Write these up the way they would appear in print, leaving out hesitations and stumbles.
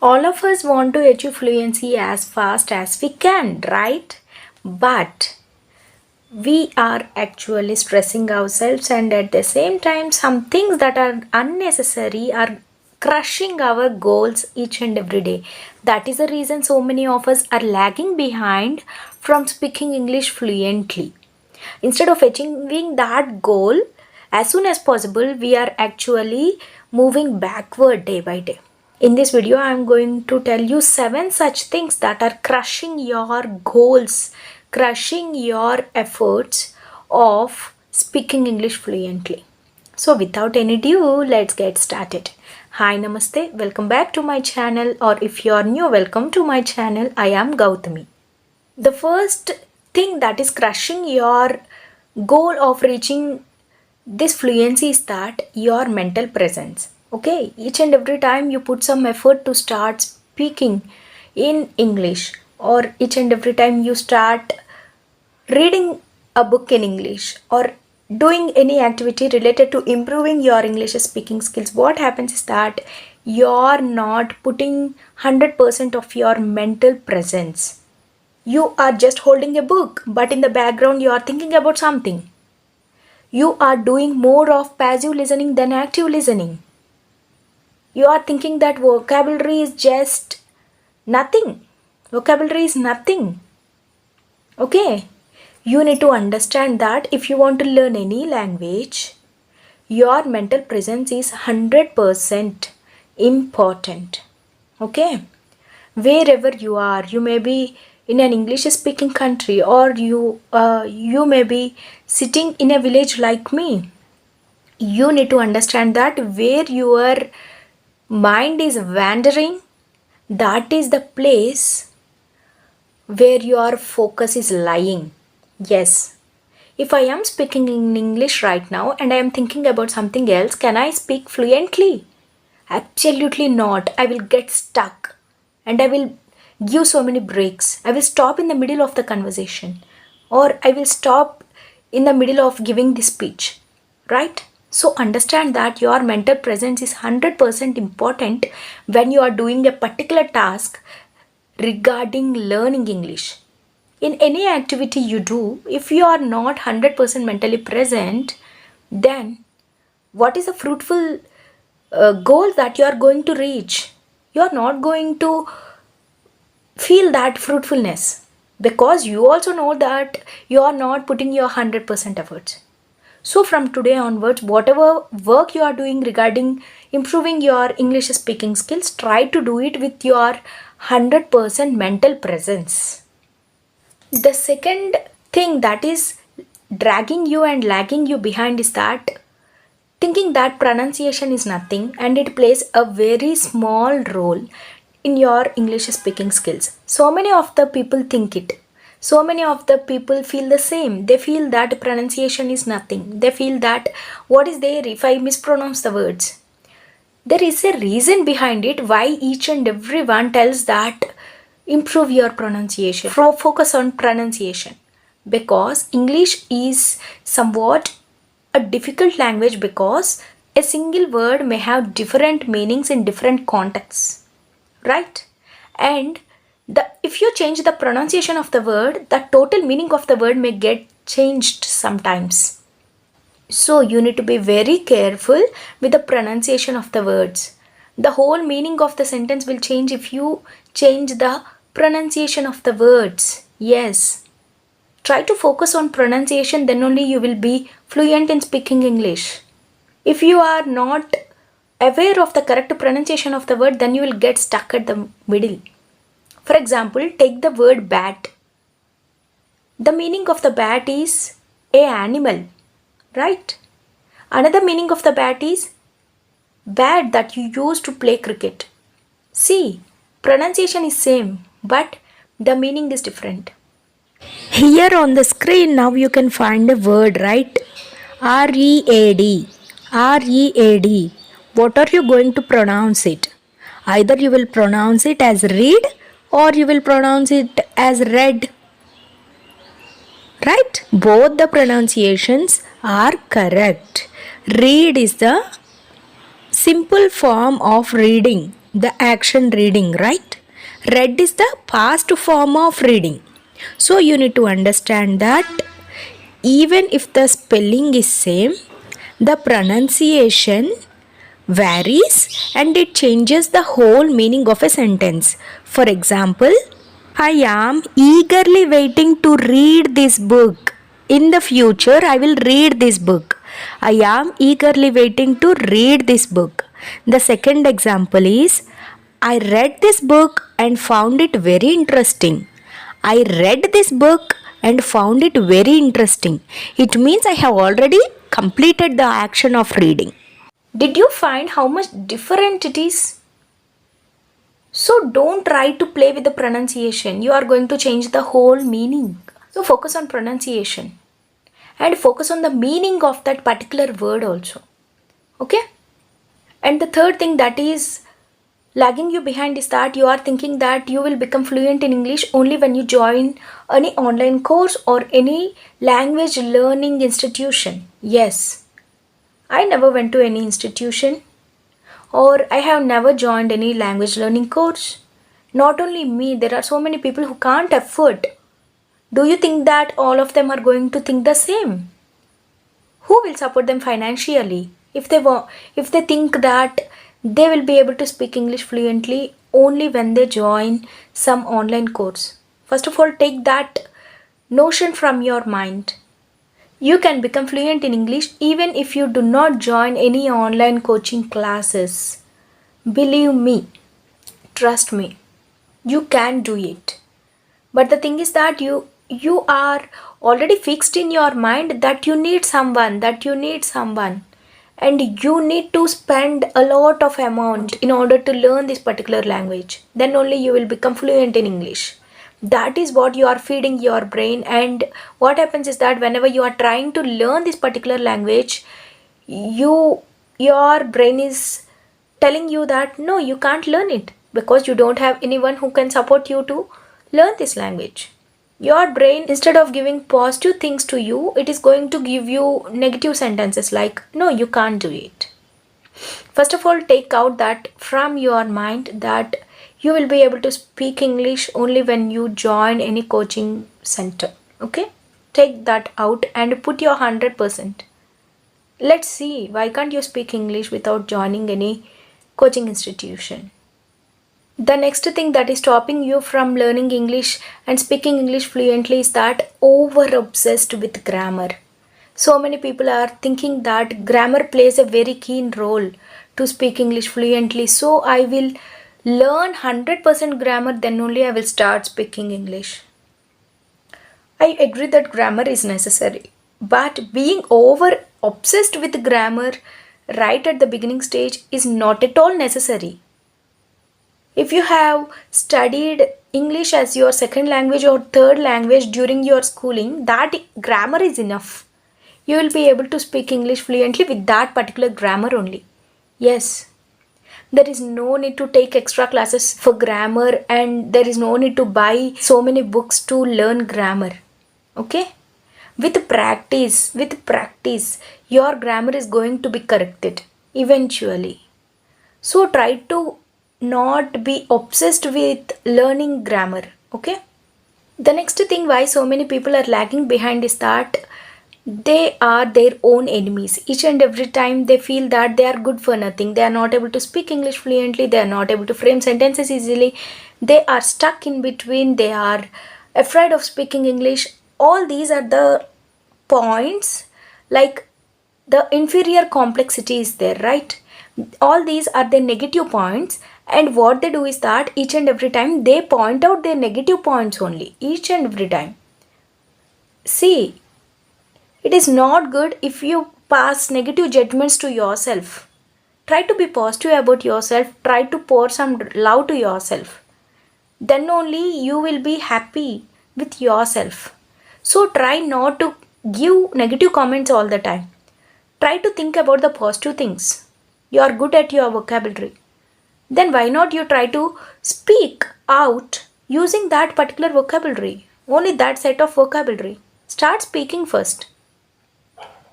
All of us want to achieve fluency as fast as we can, right? But we are actually stressing ourselves, and at the same time, some things that are unnecessary are crushing our goals each and every day. That is the reason so many of us are lagging behind from speaking English fluently. Instead of achieving that goal as soon as possible, we are actually moving backward day by day. In this video, I am going to tell you 7 such things that are crushing your goals, crushing your efforts of speaking English fluently. So without any ado, let's get started. Hi, Namaste, welcome back to my channel, or if you are new, welcome to my channel. I am Gowthami. The first thing that is crushing your goal of reaching this fluency is that your mental presence. Okay, each and every time you put some effort to start speaking in English, or each and every time you start reading a book in English, or doing any activity related to improving your English speaking skills, what happens is that you're not putting 100% of your mental presence. You are just holding a book, but in the background you are thinking about something. You are doing more of passive listening than active listening. You are thinking that vocabulary is just nothing. Vocabulary is nothing. Okay? You need to understand that if you want to learn any language, your mental presence is 100% important. Okay? Wherever you are, you may be in an English speaking country, or you may be sitting in a village like me. You need to understand that where your mind is wandering, that is the place where your focus is lying. Yes, if I am speaking in English right now and I am thinking about something else, can I speak fluently? Absolutely not. I will get stuck and I will give so many breaks. I will stop in the middle of the conversation, or I will stop in the middle of giving the speech, right? So understand that your mental presence is 100% important when you are doing a particular task regarding learning English. In any activity you do, if you are not 100% mentally present, then what is the fruitful goal that you are going to reach? You are not going to feel that fruitfulness, because you also know that you are not putting your 100% efforts. So from today onwards, whatever work you are doing regarding improving your English speaking skills, try to do it with your 100% mental presence. The second thing that is dragging you and lagging you behind is that thinking that pronunciation is nothing and it plays a very small role in your English speaking skills. So many of the people think it. So many of the people feel the same. They feel that pronunciation is nothing. They feel that what is there if I mispronounce the words? There is a reason behind it why each and everyone tells that improve your pronunciation. Focus on pronunciation. Because English is somewhat a difficult language, because a single word may have different meanings in different contexts. Right? And if you change the pronunciation of the word, the total meaning of the word may get changed sometimes. So you need to be very careful with the pronunciation of the words. The whole meaning of the sentence will change if you change the pronunciation of the words. Yes. Try to focus on pronunciation, then only you will be fluent in speaking English. If you are not aware of the correct pronunciation of the word, then you will get stuck at the middle. For example, take the word bat. The meaning of the bat is a animal, right? Another meaning of the bat is bat that you use to play cricket. See, pronunciation is same, but the meaning is different. Here on the screen now you can find a word, right? R-E-A-D. R-E-A-D. What are you going to pronounce it? Either you will pronounce it as read, or you will pronounce it as read. Right? Both the pronunciations are correct. Read is the simple form of reading. the action reading, right? Read is the past form of reading. So you need to understand that even if the spelling is same, the pronunciation varies and it changes the whole meaning of a sentence. For example, I am eagerly waiting to read this book. In the future, I will read this book. I am eagerly waiting to read this book. The second example is I read this book and found it very interesting. I read this book and found it very interesting. It means I have already completed the action of reading. Did you find how much different it is? So don't try to play with the pronunciation. You are going to change the whole meaning. So focus on pronunciation and focus on the meaning of that particular word also. Okay? And the third thing that is lagging you behind is that you are thinking that you will become fluent in English only when you join any online course or any language learning institution. Yes, I never went to any institution or I have never joined any language learning course. Not only me, there are so many people who can't afford. Do you think that all of them are going to think the same? Who will support them financially if they think that they will be able to speak English fluently only when they join some online course? First of all, take that notion from your mind. You can become fluent in English even if you do not join any online coaching classes. Believe me, trust me, you can do it. But the thing is that you are already fixed in your mind that you need someone, and you need to spend a lot of amount in order to learn this particular language. Then only you will become fluent in English. That is what you are feeding your brain, and what happens is that whenever you are trying to learn this particular language, your brain is telling you that no, you can't learn it because you don't have anyone who can support you to learn this language. Your brain, instead of giving positive things to you, it is going to give you negative sentences like no, you can't do it. First of all, take out that from your mind that you will be able to speak English only when you join any coaching center. Okay? Take that out and put your 100%. Let's see, why can't you speak English without joining any coaching institution? The next thing that is stopping you from learning English and speaking English fluently is that over obsessed with grammar. So many people are thinking that grammar plays a very keen role to speak English fluently. So I will learn 100% grammar, then only I will start speaking English. I agree that grammar is necessary, but being over obsessed with grammar right at the beginning stage is not at all necessary. If you have studied English as your second language or third language during your schooling, that grammar is enough. You will be able to speak English fluently with that particular grammar only. Yes, there is no need to take extra classes for grammar, and there is no need to buy so many books to learn grammar. Okay? With practice, your grammar is going to be corrected eventually. So try to not be obsessed with learning grammar. Okay? The next thing why so many people are lagging behind is that they are their own enemies. Each and every time they feel that they are good for nothing. They are not able to speak English fluently. They are not able to frame sentences easily. They are stuck in between. They are afraid of speaking English. All these are the points, like the inferior complexity is there, right? All these are the negative points, and what they do is that each and every time they point out their negative points only, each and every time. See, it is not good if you pass negative judgments to yourself. Try to be positive about yourself. Try to pour some love to yourself. Then only you will be happy with yourself. So try not to give negative comments all the time. Try to think about the positive things. You are good at your vocabulary. Then why not you try to speak out using that particular vocabulary, only that set of vocabulary. Start speaking first.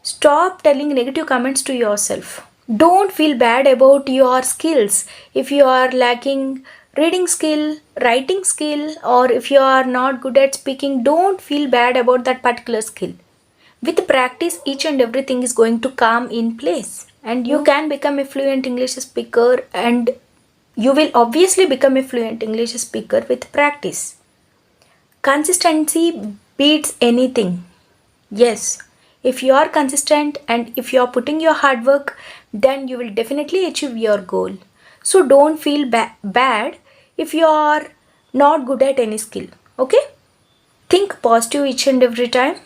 Stop telling negative comments to yourself. Don't feel bad about your skills. If you are lacking reading skill, writing skill, or if you are not good at speaking, don't feel bad about that particular skill. With practice, each and everything is going to come in place, and you can become a fluent English speaker, and you will obviously become a fluent English speaker with practice. Consistency beats anything. Yes, if you are consistent and if you are putting your hard work, then you will definitely achieve your goal. So don't feel bad if you are not good at any skill. Okay? Think positive each and every time,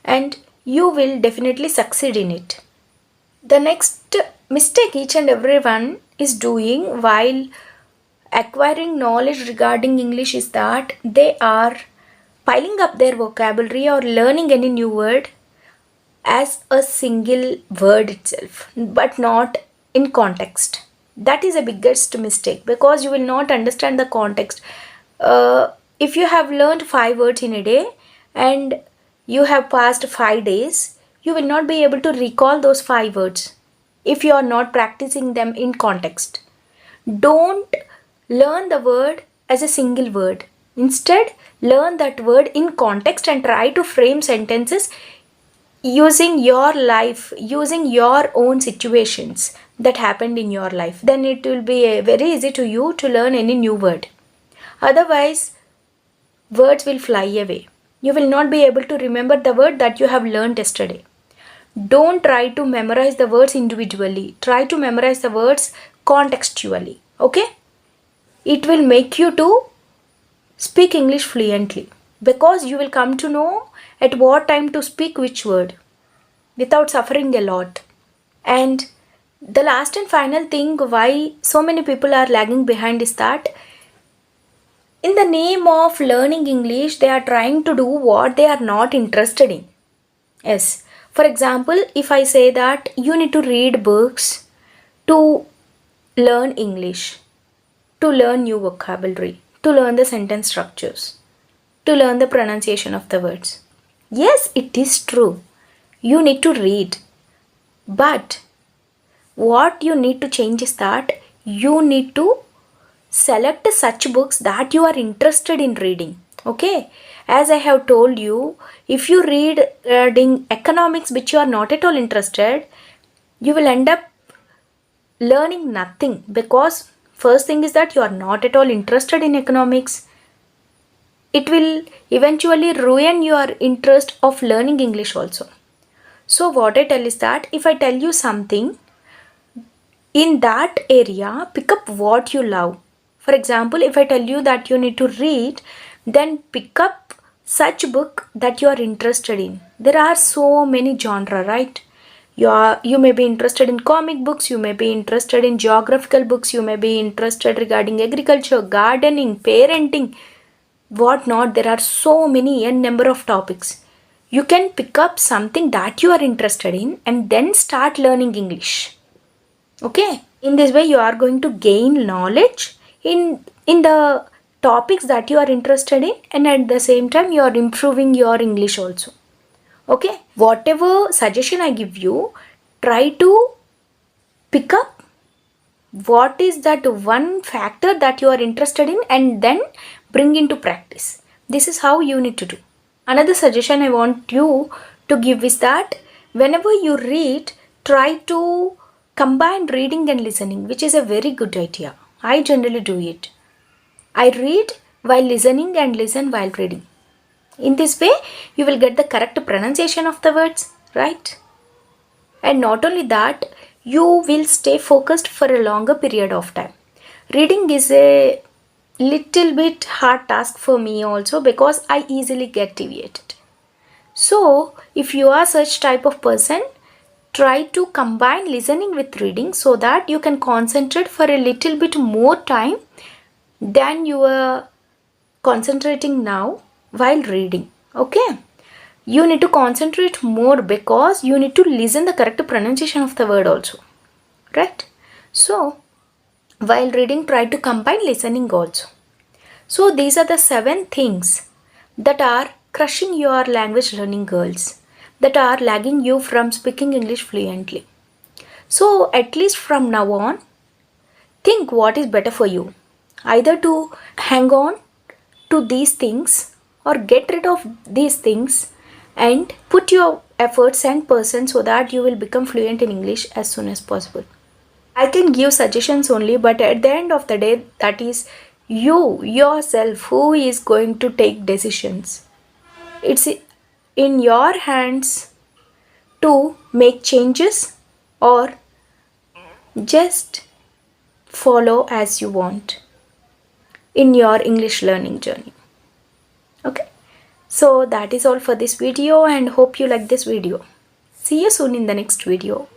and you will definitely succeed in it. The next mistake each and everyone is doing while acquiring knowledge regarding English is that they are piling up their vocabulary or learning any new word as a single word itself, but not in context. That is a biggest mistake because you will not understand the context. If you have learned 5 words in a day and you have passed 5 days, you will not be able to recall those 5 words if you are not practicing them in context. Don't learn the word as a single word. Instead, learn that word in context and try to frame sentences using your life, using your own situations that happened in your life. Then it will be very easy to you to learn any new word. Otherwise, words will fly away. You will not be able to remember the word that you have learned yesterday. Don't try to memorize the words individually. Try to memorize the words contextually. Okay? It will make you to speak English fluently because you will come to know at what time to speak which word without suffering a lot. And the last and final thing why so many people are lagging behind is that in the name of learning English, they are trying to do what they are not interested in. Yes. For example, if I say that you need to read books to learn English, to learn new vocabulary, to learn the sentence structures, to learn the pronunciation of the words. Yes, it is true. You need to read. But what you need to change is that you need to select such books that you are interested in reading. Okay? As I have told you, if you reading economics which you are not at all interested, you will end up learning nothing because first thing is that you are not at all interested in economics. It will eventually ruin your interest of learning English also. So what I tell is that if I tell you something in that area, pick up what you love. For example, if I tell you that you need to read, then pick up such book that you are interested in. There are so many genre, right? You may be interested in comic books, you may be interested in geographical books, you may be interested regarding agriculture, gardening, parenting, what not. There are so many n number of topics. You can pick up something that you are interested in and then start learning English. Okay, in this way you are going to gain knowledge in the topics that you are interested in, and at the same time you are improving your English also. Okay, whatever suggestion I give you, try to pick up what is that one factor that you are interested in and then bring into practice. This is how you need to do. Another suggestion I want you to give is that whenever you read, try to combine reading and listening, which is a very good idea. I generally do it. I read while listening and listen while reading. In this way, you will get the correct pronunciation of the words, right? And not only that, you will stay focused for a longer period of time. Reading is a little bit hard task for me also because I easily get deviated. So, if you are such type of person, try to combine listening with reading so that you can concentrate for a little bit more time than you are concentrating now while reading. Okay? You need to concentrate more because you need to listen the correct pronunciation of the word also. Right? So, while reading, try to combine listening also. So, these are the 7 things that are crushing your language learning, girls, that are lagging you from speaking English fluently. So at least from now on, think what is better for you, either to hang on to these things or get rid of these things and put your efforts and person so that you will become fluent in English as soon as possible. I can give suggestions only, but at the end of the day, that is you yourself who is going to take decisions. It's in your hands to make changes or just follow as you want in your English learning journey. Okay, so that is all for this video and hope you like this video. See you soon in the next video.